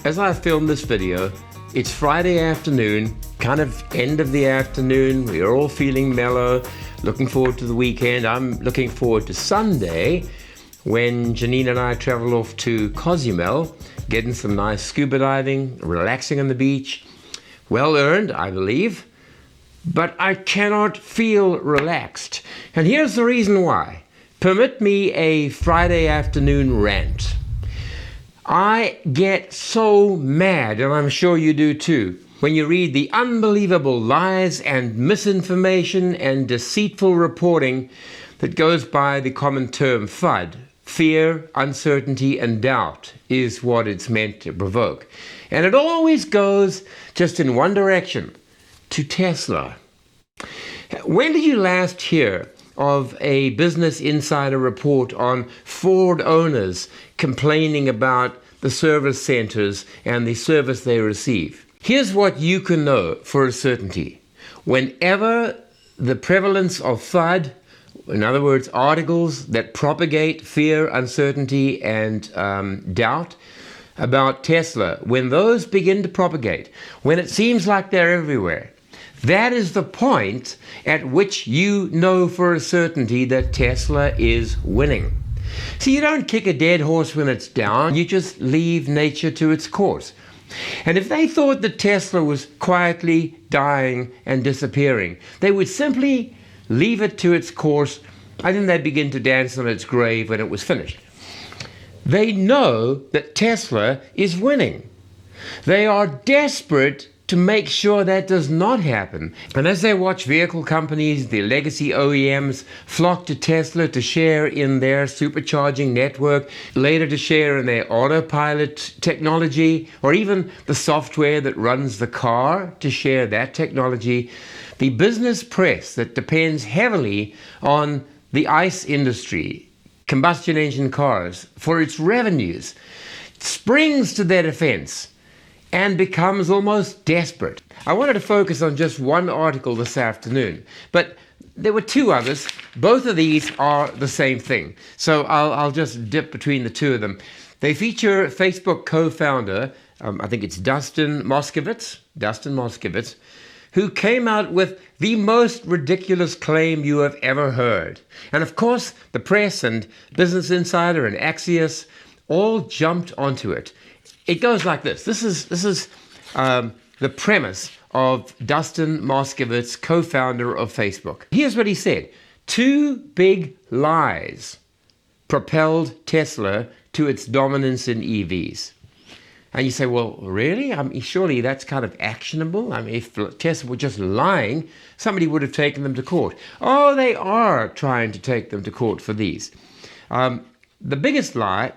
As I film this video, it's Friday afternoon, kind of end of the afternoon. We're all feeling mellow, looking forward to the weekend. I'm looking forward to Sunday when Janine and I travel off to Cozumel, getting some nice scuba diving, relaxing on the beach. Well earned, I believe, but I cannot feel relaxed. And here's the reason why. Permit me a Friday afternoon rant. I get so mad, and I'm sure you do too, when you read the unbelievable lies and misinformation and deceitful reporting that goes by the common term FUD. Fear, uncertainty, and doubt is what it's meant to provoke. And it always goes just in one direction, to Tesla. When did you last hear of a Business Insider report on Ford owners complaining about the service centers and the service they receive? Here's what you can know for a certainty. Whenever the prevalence of FUD, in other words, articles that propagate fear, uncertainty, and doubt about Tesla, when those begin to propagate, when it seems like they're everywhere, that is the point at which you know for a certainty that Tesla is winning. See, you don't kick a dead horse when it's down, you just leave nature to its course. And if they thought that Tesla was quietly dying and disappearing, they would simply leave it to its course, and then they'd begin to dance on its grave when it was finished. They know that Tesla is winning. They are desperate to make sure that does not happen. And as they watch vehicle companies, the legacy OEMs, flock to Tesla to share in their supercharging network, later to share in their autopilot technology, or even the software that runs the car to share that technology, the business press that depends heavily on the ICE industry, combustion engine cars, for its revenues, springs to their defense and becomes almost desperate. I wanted to focus on just one article this afternoon, but there were two others. Both of these are the same thing, so I'll just dip between the two of them. They feature Facebook co-founder, I think it's Dustin Moskovitz, who came out with the most ridiculous claim you have ever heard. And of course, the press and Business Insider and Axios all jumped onto it. It goes like this. This is the premise of Dustin Moskovitz, co-founder of Facebook. Here's what he said. 2 big lies propelled Tesla to its dominance in EVs. And you say, well, really? Surely that's kind of actionable. If Tesla were just lying, somebody would have taken them to court. Oh, they are trying to take them to court for these. The biggest lie,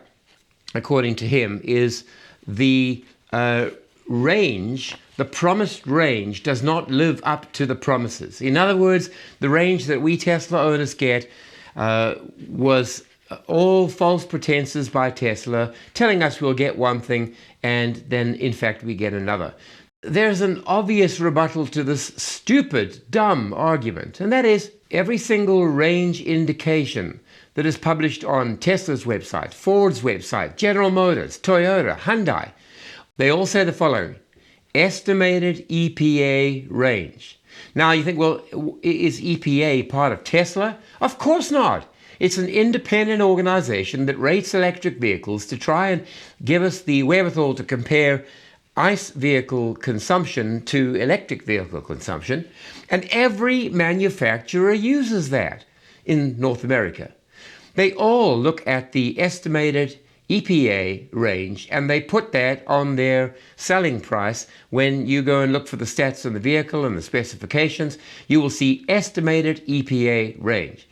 according to him, is the range, the promised range, does not live up to the promises. In other words, the range that we Tesla owners get was all false pretenses by Tesla, telling us we'll get one thing and then in fact we get another. There's an obvious rebuttal to this stupid, dumb argument, and that is every single range indication that is published on Tesla's website, Ford's website, General Motors, Toyota, Hyundai, they all say the following: estimated EPA range. Now you think, well, is EPA part of Tesla? Of course not. It's an independent organization that rates electric vehicles to try and give us the wherewithal to compare ICE vehicle consumption to electric vehicle consumption. And every manufacturer uses that in North America. They all look at the estimated EPA range and they put that on their selling price. When you go and look for the stats on the vehicle and the specifications, you will see estimated EPA range.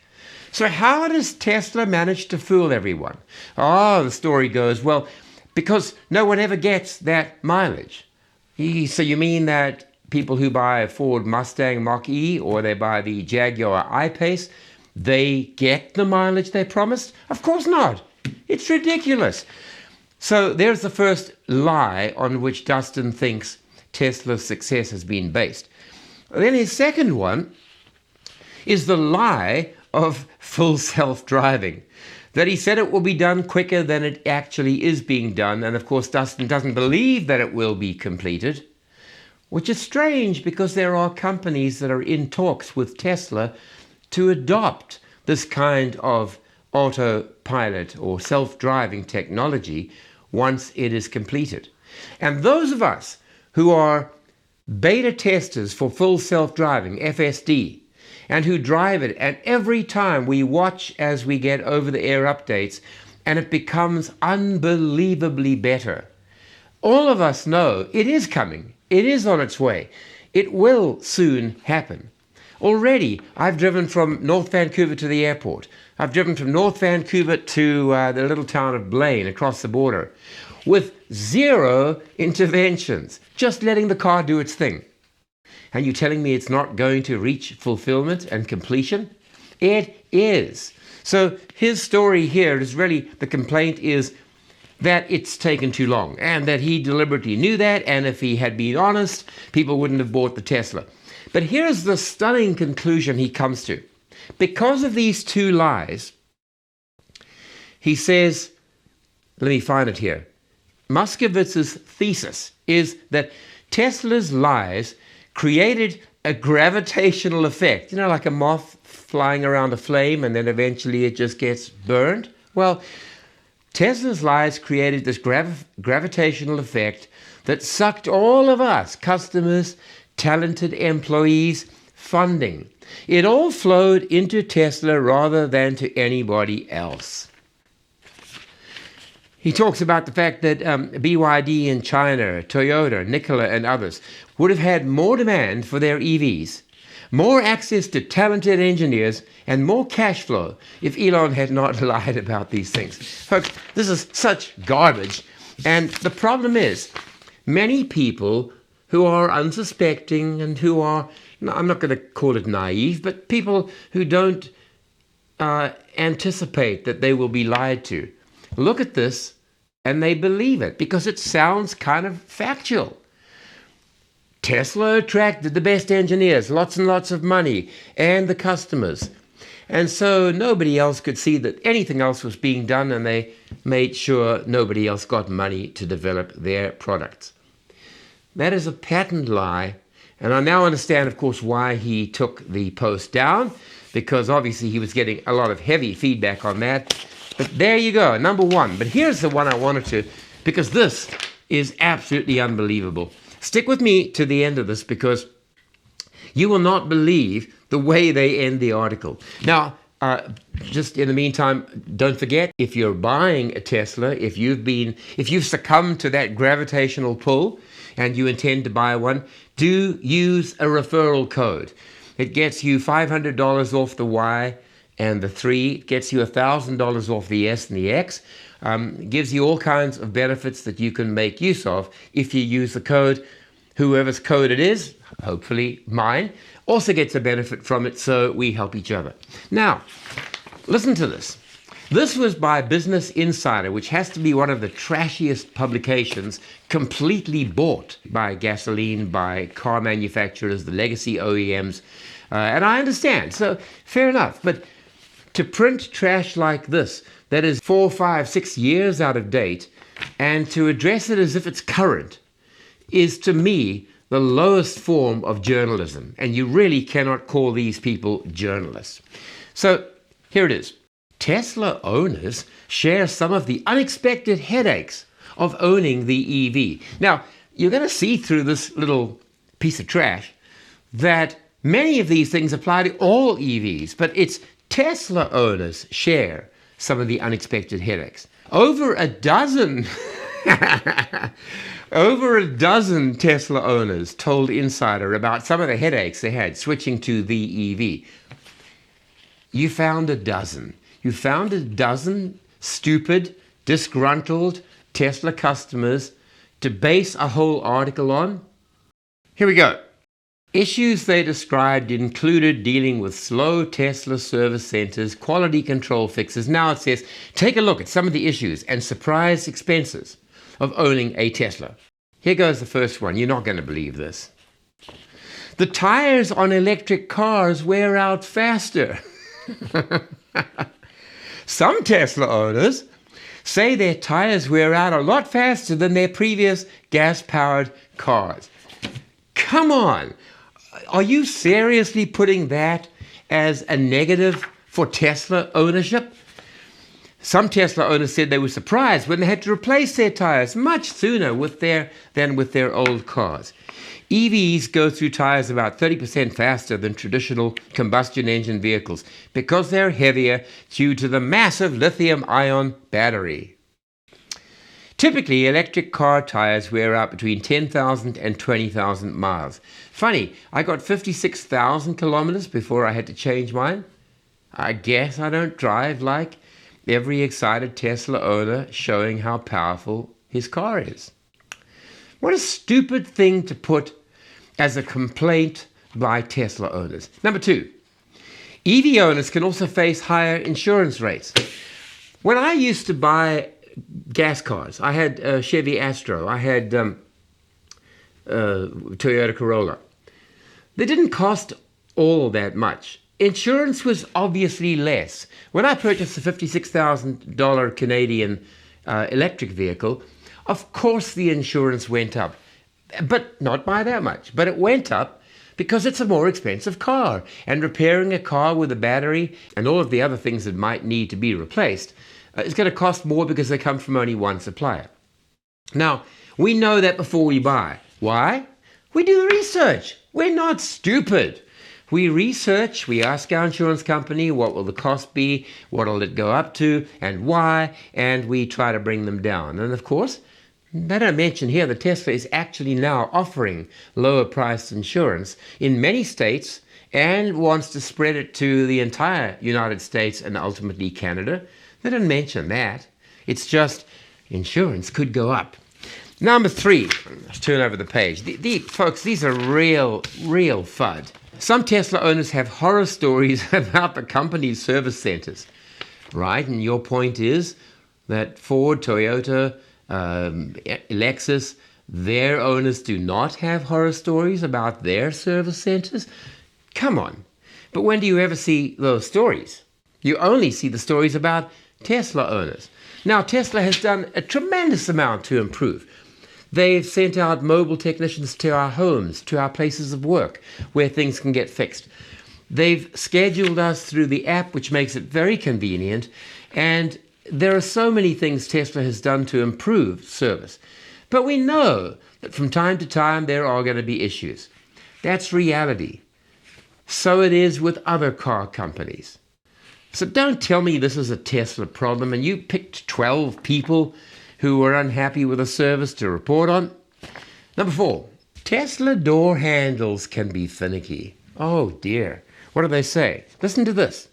So how does Tesla manage to fool everyone? Oh, the story goes, well, because no one ever gets that mileage. So you mean that people who buy a Ford Mustang Mach-E or they buy the Jaguar I-Pace, they get the mileage they promised? Of course not. It's ridiculous. So there's the first lie on which Dustin thinks Tesla's success has been based. Then his second one is the lie of full self-driving. that he said it will be done quicker than it actually is being done. And of course, Dustin doesn't believe that it will be completed, which is strange because there are companies that are in talks with Tesla to adopt this kind of autopilot or self-driving technology once it is completed. And those of us who are beta testers for full self-driving, FSD, and who drive it, and every time we watch as we get over-the-air updates, and it becomes unbelievably better. All of us know it is coming. It is on its way. It will soon happen. Already, I've driven from North Vancouver to the airport. I've driven from North Vancouver to the little town of Blaine across the border with 0 interventions, just letting the car do its thing. And you're telling me it's not going to reach fulfillment and completion? It is. So his story here is really, the complaint is that it's taken too long and that he deliberately knew that, and if he had been honest, people wouldn't have bought the Tesla. But here's the stunning conclusion he comes to. Because of these 2 lies, he says, let me find it here. Moskovitz's thesis is that Tesla's lies created a gravitational effect, like a moth flying around a flame and then eventually it just gets burned. Well, Tesla's lies created this gravitational effect that sucked all of us, customers, talented employees, funding. It all flowed into Tesla rather than to anybody else. He talks about the fact that BYD in China, Toyota, Nikola, and others would have had more demand for their EVs, more access to talented engineers, and more cash flow if Elon had not lied about these things. Folks, this is such garbage. And the problem is, many people who are unsuspecting and who are, I'm not going to call it naive, but people who don't anticipate that they will be lied to, look at this and they believe it because it sounds kind of factual. Tesla attracted the best engineers, lots and lots of money, and the customers. And so nobody else could see that anything else was being done, and they made sure nobody else got money to develop their products. That is a patent lie, and I now understand, of course, why he took the post down, because obviously he was getting a lot of heavy feedback on that. But there you go, number 1. But here's the one I wanted to, because this is absolutely unbelievable. Stick with me to the end of this, because you will not believe the way they end the article. Now, just in the meantime, don't forget, if you're buying a Tesla, if you've succumbed to that gravitational pull and you intend to buy one, do use a referral code. It gets you $500 off the Y and the 3. It gets you $1,000 off the S and the X. Gives you all kinds of benefits that you can make use of if you use the code. Whoever's code it is, hopefully mine, also gets a benefit from it, so we help each other. Now, listen to this. This was by Business Insider, which has to be one of the trashiest publications, completely bought by gasoline, by car manufacturers, the legacy OEMs, and I understand, so fair enough. But to print trash like this, that is 4, 5, 6 years out of date, and to address it as if it's current, is to me the lowest form of journalism, and you really cannot call these people journalists. So here it is. Tesla owners share some of the unexpected headaches of owning the EV. Now, you're going to see through this little piece of trash that many of these things apply to all EVs, but it's Tesla owners share some of the unexpected headaches. Over a dozen Tesla owners told Insider about some of the headaches they had switching to the EV. You found a dozen. You found a dozen stupid, disgruntled Tesla customers to base a whole article on? Here we go. Issues they described included dealing with slow Tesla service centers, quality control fixes. Now it says, take a look at some of the issues and surprise expenses of owning a Tesla. Here goes the first one. You're not going to believe this. The tires on electric cars wear out faster. Some Tesla owners say their tires wear out a lot faster than their previous gas-powered cars. Come on! Are you seriously putting that as a negative for Tesla ownership? Some Tesla owners said they were surprised when they had to replace their tires much sooner than with their old cars. EVs go through tires about 30% faster than traditional combustion engine vehicles because they're heavier due to the massive lithium-ion battery. Typically, electric car tires wear out between 10,000 and 20,000 miles. Funny, I got 56,000 kilometers before I had to change mine. I guess I don't drive like every excited Tesla owner showing how powerful his car is. What a stupid thing to put as a complaint by Tesla owners. Number 2, EV owners can also face higher insurance rates. When I used to buy gas cars, I had a Chevy Astro, I had Toyota Corolla. They didn't cost all that much. Insurance was obviously less. When I purchased a $56,000 Canadian electric vehicle, of course the insurance went up, but not by that much. But it went up because it's a more expensive car, and repairing a car with a battery and all of the other things that might need to be replaced is going to cost more because they come from only one supplier. Now, we know that before we buy. Why? We do the research. We're not stupid. We research, we ask our insurance company what will the cost be, what will it go up to, and why, and we try to bring them down. And of course, they don't mention here that Tesla is actually now offering lower priced insurance in many states and wants to spread it to the entire United States and ultimately Canada. They don't mention that. It's just insurance could go up. Number 3, let's turn over the page. Folks, these are real FUD. Some Tesla owners have horror stories about the company's service centers, right? And your point is that Ford, Toyota, Lexus, their owners do not have horror stories about their service centers? Come on. But when do you ever see those stories? You only see the stories about Tesla owners. Now, Tesla has done a tremendous amount to improve. They've sent out mobile technicians to our homes, to our places of work, where things can get fixed. They've scheduled us through the app, which makes it very convenient. And there are so many things Tesla has done to improve service. But we know that from time to time there are going to be issues. That's reality. So it is with other car companies. So don't tell me this is a Tesla problem and you picked 12 people who were unhappy with a service to report on. Number 4, Tesla door handles can be finicky. Oh dear. What do they say? Listen to this.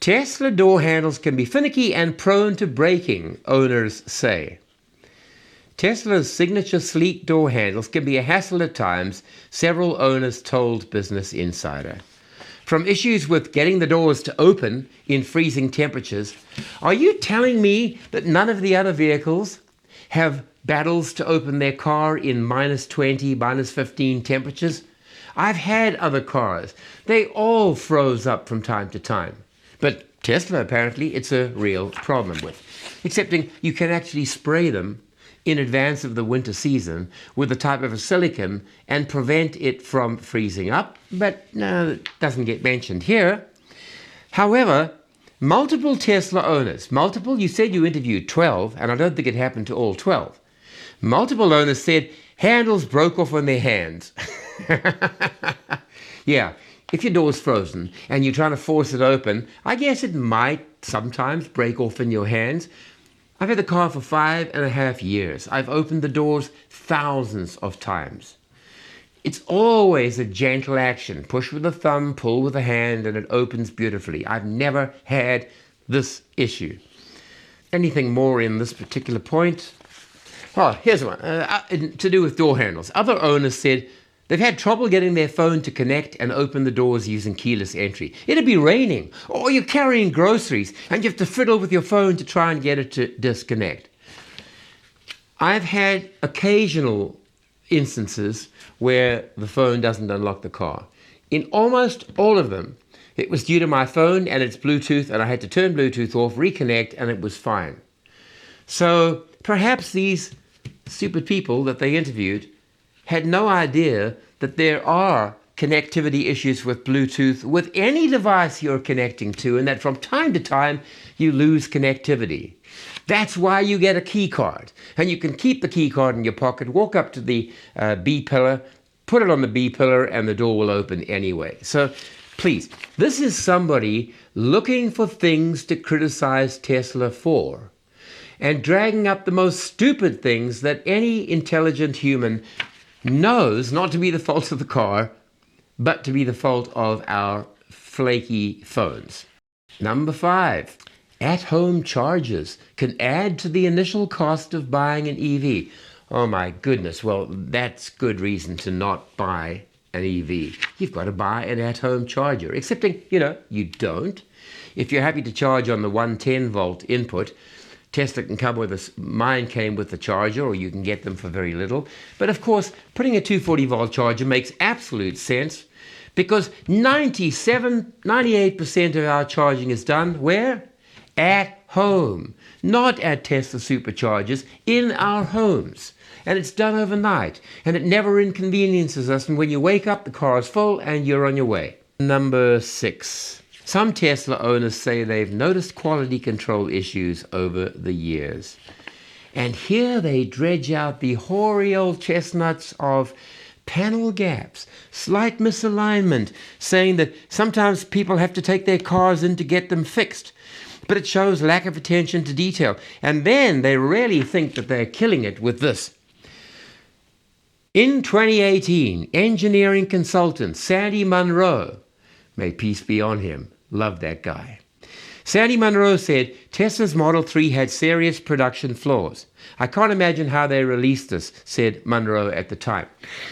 Tesla door handles can be finicky and prone to breaking, owners say. Tesla's signature sleek door handles can be a hassle at times, several owners told Business Insider. From issues with getting the doors to open in freezing temperatures, are you telling me that none of the other vehicles have battles to open their car in minus 20, minus 15 temperatures? I've had other cars. They all froze up from time to time. But Tesla, apparently, it's a real problem with. Excepting you can actually spray them in advance of the winter season with a type of a silicone and prevent it from freezing up, but no, it doesn't get mentioned here. However, multiple Tesla owners, you said you interviewed 12, and I don't think it happened to all 12. Multiple owners said handles broke off on their hands. Yeah, if your door's frozen and you're trying to force it open, I guess it might sometimes break off in your hands. I've had the car for 5.5 years. I've opened the doors thousands of times. It's always a gentle action. Push with a thumb, pull with a hand, and it opens beautifully. I've never had this issue. Anything more in this particular point? Oh, here's one. To do with door handles. Other owners said they've had trouble getting their phone to connect and open the doors using keyless entry. It'd be raining, or you're carrying groceries, and you have to fiddle with your phone to try and get it to disconnect. I've had occasional instances where the phone doesn't unlock the car. In almost all of them, It was due to my phone and its Bluetooth, and I had to turn Bluetooth off, reconnect, and it was fine. So perhaps these stupid people that they interviewed had no idea that there are connectivity issues with Bluetooth with any device you're connecting to, and that from time to time you lose connectivity. That's why you get a key card, and you can keep the key card in your pocket, walk up to the B pillar, put it on the B pillar, and the door will open anyway. So please, this is somebody looking for things to criticize Tesla for and dragging up the most stupid things that any intelligent human knows not to be the fault of the car, but to be the fault of our flaky phones. Number 5, at-home chargers can add to the initial cost of buying an EV. Oh my goodness, well, that's good reason to not buy an EV. You've got to buy an at-home charger, excepting, you don't. If you're happy to charge on the 110 volt input, Tesla can come with mine came with the charger, or you can get them for very little. But of course, putting a 240 volt charger makes absolute sense because 98% of our charging is done where? At home, not at Tesla superchargers, in our homes. And it's done overnight, and it never inconveniences us. And when you wake up, the car is full and you're on your way. Number 6. Some Tesla owners say they've noticed quality control issues over the years. And here they dredge out the hoary old chestnuts of panel gaps, slight misalignment, saying that sometimes people have to take their cars in to get them fixed. But it shows lack of attention to detail. And then they really think that they're killing it with this. In 2018, engineering consultant Sandy Munro, may peace be on him, loved that guy. Sandy Munro said Tesla's Model 3 had serious production flaws. I can't imagine how they released this, said Munro at the time.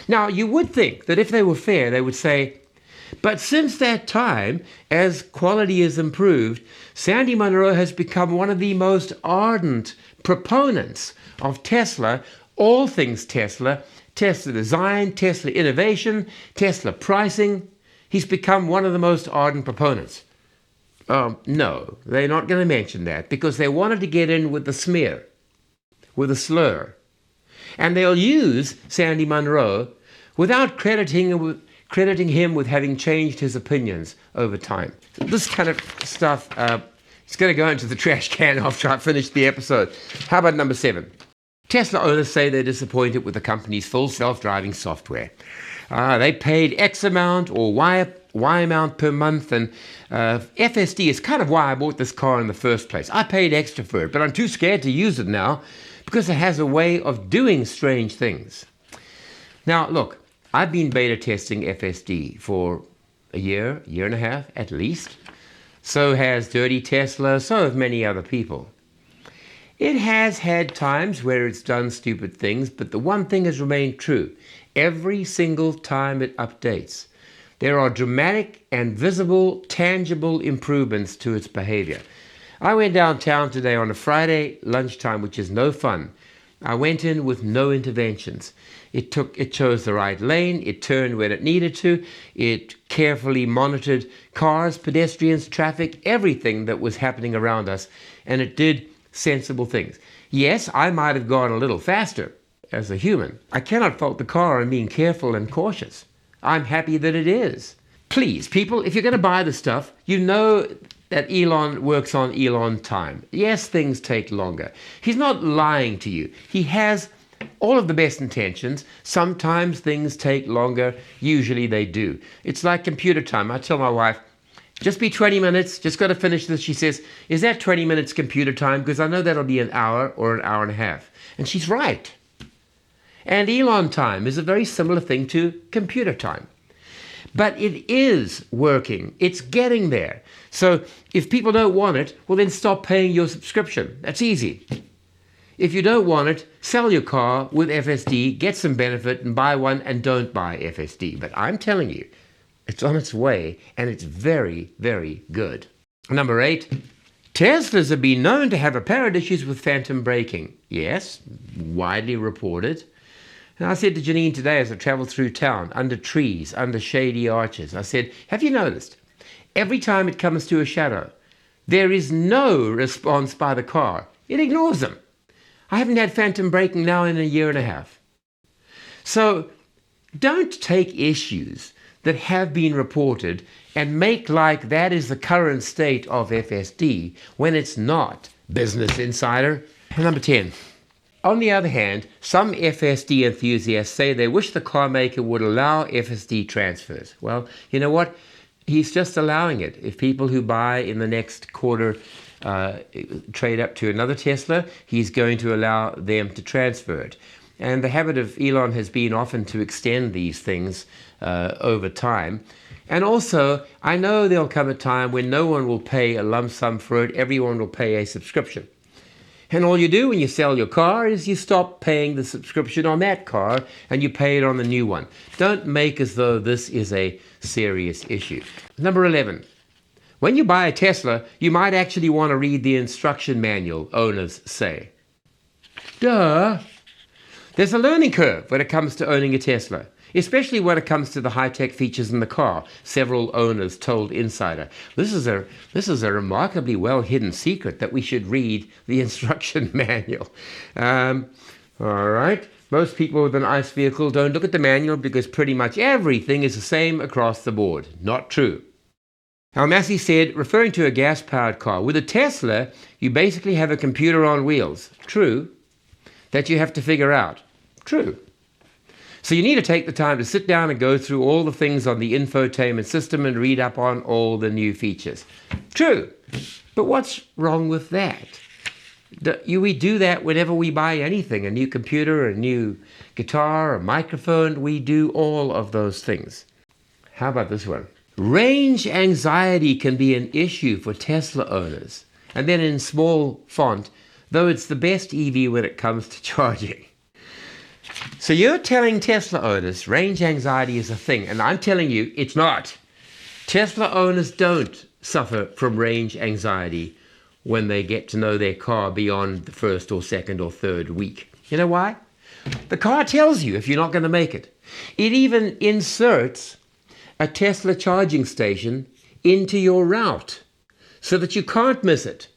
Now, you would think that if they were fair, they would say, but since that time, as quality has improved, Sandy Munro has become one of the most ardent proponents of Tesla, all things Tesla, Tesla design, Tesla innovation, Tesla pricing. He's become one of the most ardent proponents. No, they're not going to mention that because they wanted to get in with the smear, with a slur. And they'll use Sandy Munro without crediting him with having changed his opinions over time. This kind of stuff is going to go into the trash can after I finish the episode. How about number 7? Tesla owners say they're disappointed with the company's full self-driving software. They paid X amount or Y amount per month, and FSD is kind of why I bought this car in the first place. I paid extra for it, but I'm too scared to use it now because it has a way of doing strange things. Now, look, I've been beta testing FSD for a year and a half at least. So has Dirty Tesla, so have many other people. It has had times where it's done stupid things, but the one thing has remained true. Every single time it updates, there are dramatic and visible, tangible improvements to its behavior. I went downtown today on a Friday lunchtime, which is no fun. I went in with no interventions. It chose the right lane, it turned when it needed to, it carefully monitored cars, pedestrians, traffic, everything that was happening around us, and it did sensible things. Yes, I might have gone a little faster as a human. I cannot fault the car on being careful and cautious. I'm happy that it is. Please, people, if you're going to buy the stuff, you know that Elon works on Elon time. Yes, things take longer. He's not lying to you. He has all of the best intentions. Sometimes things take longer. Usually they do. It's like computer time. I tell my wife, just be 20 minutes, just got to finish this. She says, is that 20 minutes computer time? Because I know that'll be an hour or an hour and a half. And she's right. And Elon time is a very similar thing to computer time. But it is working. It's getting there. So if people don't want it, well, then stop paying your subscription. That's easy. If you don't want it, sell your car with FSD, get some benefit, and buy one, and don't buy FSD. But I'm telling you, it's on its way, and it's very, very good. Number 8, Teslas have been known to have apparent issues with phantom braking. Yes, widely reported. And I said to Janine today as I traveled through town, under trees, under shady arches, I said, have you noticed? Every time it comes to a shadow, there is no response by the car. It ignores them. I haven't had phantom braking now in a year and a half. So don't take issues that have been reported and make like that is the current state of FSD when it's not. Business Insider. Number 10. On the other hand, some FSD enthusiasts say they wish the car maker would allow FSD transfers. Well, you know what? He's just allowing it. If people who buy in the next quarter trade up to another Tesla, he's going to allow them to transfer it. And the habit of Elon has been often to extend these things over time. And also, I know there'll come a time when no one will pay a lump sum for it. Everyone will pay a subscription. And all you do when you sell your car is you stop paying the subscription on that car and you pay it on the new one. Don't make as though this is a serious issue. Number 11. When you buy a Tesla, you might actually want to read the instruction manual, owners say. Duh! There's a learning curve when it comes to owning a Tesla, especially when it comes to the high-tech features in the car, several owners told Insider. This is a remarkably well-hidden secret that we should read the instruction manual. All right. Most people with an ICE vehicle don't look at the manual because pretty much everything is the same across the board. Not true. Massey said, referring to a gas-powered car, with a Tesla, you basically have a computer on wheels. True. That you have to figure out. True. So you need to take the time to sit down and go through all the things on the infotainment system and read up on all the new features. True. But what's wrong with that? We do that whenever we buy anything, a new computer, a new guitar, a microphone. We do all of those things. How about this one? Range anxiety can be an issue for Tesla owners. And then in small font, though it's the best EV when it comes to charging. So you're telling Tesla owners range anxiety is a thing, and I'm telling you it's not. Tesla owners don't suffer from range anxiety when they get to know their car beyond the first or second or third week. You know why? The car tells you if you're not going to make it. It even inserts a Tesla charging station into your route so that you can't miss it.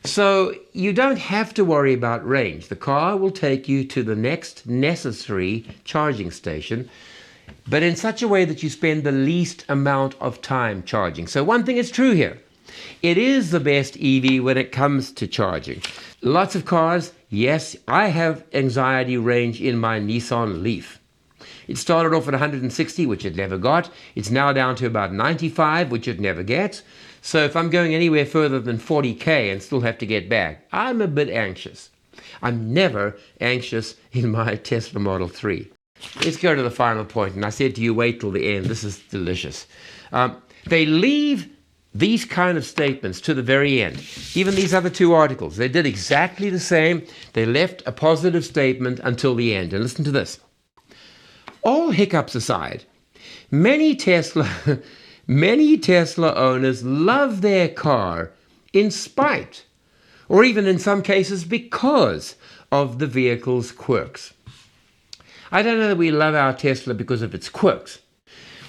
So you don't have to worry about range. The car will take you to the next necessary charging station, but in such a way that you spend the least amount of time charging. So one thing is true here. It is the best EV when it comes to charging. Lots of cars, yes, I have anxiety range in my Nissan Leaf. It started off at 160, which it never got. It's now down to about 95, which it never gets. So if I'm going anywhere further than 40K and still have to get back, I'm a bit anxious. I'm never anxious in my Tesla Model 3. Let's go to the final point. And I said to you, wait till the end. This is delicious. They leave these kind of statements to the very end. Even these other two articles, they did exactly the same. They left a positive statement until the end. And listen to this. All hiccups aside, many Tesla owners love their car in spite, or even in some cases because, of the vehicle's quirks. I don't know that we love our Tesla because of its quirks.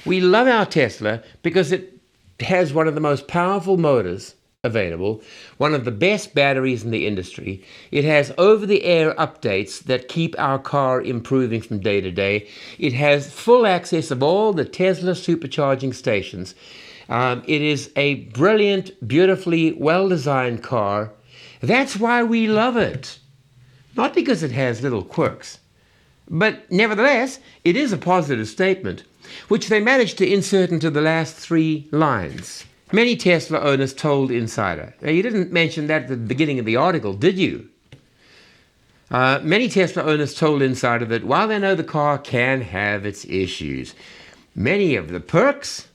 We love our Tesla because it has one of the most powerful motors available, one of the best batteries in the industry. It has over-the-air updates that keep our car improving from day to day. It has full access of all the Tesla supercharging stations. It is a brilliant, beautifully well-designed car. That's why we love it. Not because it has little quirks. But nevertheless, it is a positive statement, which they managed to insert into the last 3 lines. Many Tesla owners told Insider. Now, you didn't mention that at the beginning of the article, did you? Many Tesla owners told Insider that while they know the car can have its issues, many of the perks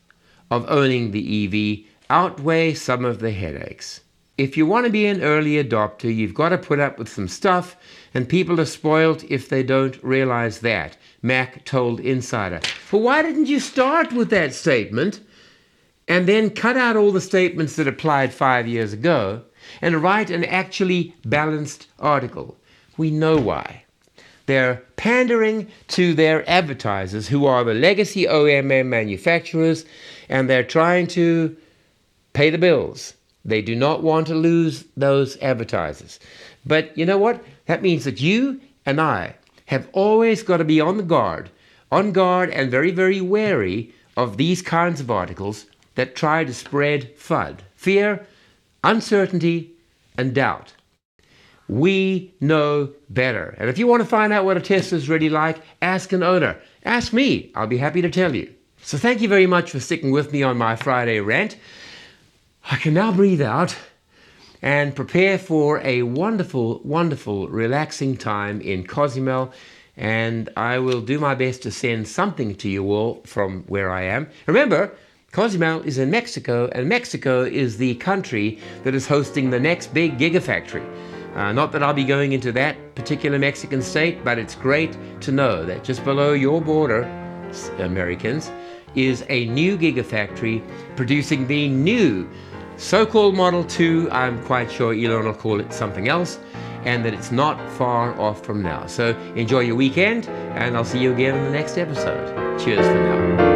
of owning the EV outweigh some of the headaches. If you want to be an early adopter, you've got to put up with some stuff, and people are spoiled if they don't realize that, Mac told Insider. Well, why didn't you start with that statement and then cut out all the statements that applied 5 years ago and write an actually balanced article? We know why. They're pandering to their advertisers, who are the legacy OEM manufacturers, and they're trying to pay the bills. They do not want to lose those advertisers. But you know what? That means that you and I have always got to be on guard and very, very wary of these kinds of articles that try to spread FUD, fear, uncertainty, and doubt. We know better. And if you want to find out what a Tesla is really like, ask an owner. Ask me. I'll be happy to tell you. So thank you very much for sticking with me on my Friday rant. I can now breathe out and prepare for a wonderful, wonderful, relaxing time in Cozumel. And I will do my best to send something to you all from where I am. Remember, Cozumel is in Mexico, and Mexico is the country that is hosting the next big gigafactory. Not that I'll be going into that particular Mexican state, but it's great to know that just below your border, Americans, is a new gigafactory producing the new so-called Model 2. I'm quite sure Elon will call it something else, and that it's not far off from now. So enjoy your weekend, and I'll see you again in the next episode. Cheers for now.